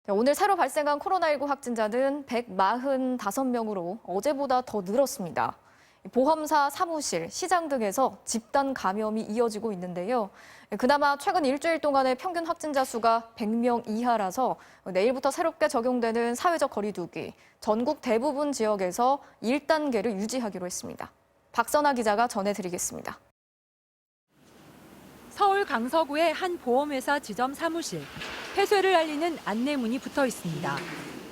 오늘 새로 발생한 코로나19 확진자는 145명으로 어제보다 더 늘었습니다. 보험사, 사무실, 시장 등에서 집단 감염이 이어지고 있는데요. 그나마 최근 일주일 동안의 평균 확진자 수가 100명 이하라서 내일부터 새롭게 적용되는 사회적 거리두기, 전국 대부분 지역에서 1단계를 유지하기로 했습니다. 박선아 기자가 전해드리겠습니다. 서울 강서구의 한 보험회사 지점 사무실. 폐쇄를 알리는 안내문이 붙어 있습니다.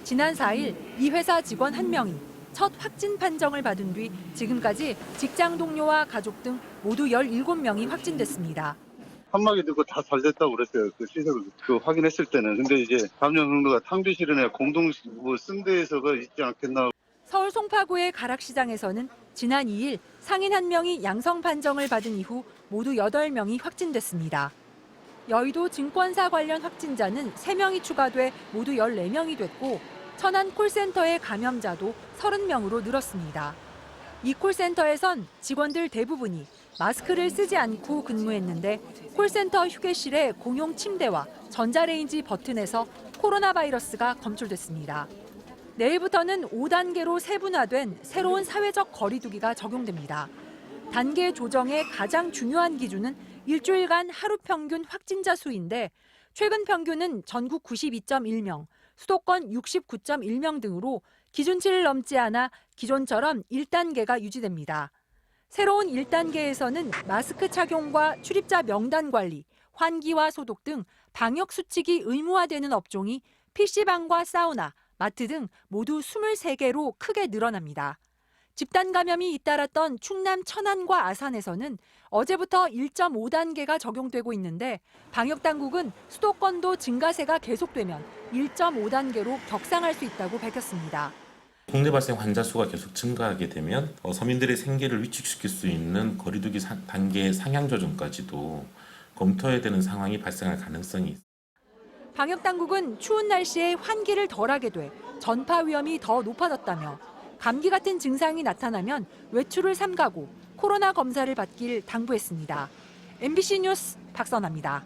지난 4일 이 회사 직원 1명이 첫 확진 판정을 받은 뒤 지금까지 직장 동료와 가족 등 모두 17명이 확진됐습니다. 한마디 듣고 다 잘 됐다고 그랬어요. 그 시설을 확인했을 때는. 근데 이제 감염 경로가 탕비실이나 공동 쓴 데에서가 있지 않겠나. 서울 송파구의 가락시장에서는 지난 2일 상인 1명이 양성 판정을 받은 이후 모두 8명이 확진됐습니다. 여의도 증권사 관련 확진자는 3명이 추가돼 모두 14명이 됐고 천안 콜센터의 감염자도 30명으로 늘었습니다. 이 콜센터에선 직원들 대부분이 마스크를 쓰지 않고 근무했는데 콜센터 휴게실의 공용 침대와 전자레인지 버튼에서 코로나 바이러스가 검출됐습니다. 내일부터는 5단계로 세분화된 새로운 사회적 거리두기가 적용됩니다. 단계 조정의 가장 중요한 기준은 일주일간 하루 평균 확진자 수인데 최근 평균은 전국 92.1명, 수도권 69.1명 등으로 기준치를 넘지 않아 기존처럼 1단계가 유지됩니다. 새로운 1단계에서는 마스크 착용과 출입자 명단 관리, 환기와 소독 등 방역 수칙이 의무화되는 업종이 PC방과 사우나, 마트 등 모두 23개로 크게 늘어납니다. 집단 감염이 잇따랐던 충남 천안과 아산에서는 어제부터 1.5단계가 적용되고 있는데 방역당국은 수도권도 증가세가 계속되면 1.5단계로 격상할 수 있다고 밝혔습니다. 국내 발생 환자 수가 계속 증가하게 되면 서민들의 생계를 위축시킬 수 있는 거리두기 단계 상향 조정까지도 검토해야 되는 상황이 발생할 가능성이 있습니다. 방역당국은 추운 날씨에 환기를 덜하게 돼 전파 위험이 더 높아졌다며 감기 같은 증상이 나타나면 외출을 삼가고 코로나 검사를 받길 당부했습니다. MBC 뉴스 박선아입니다.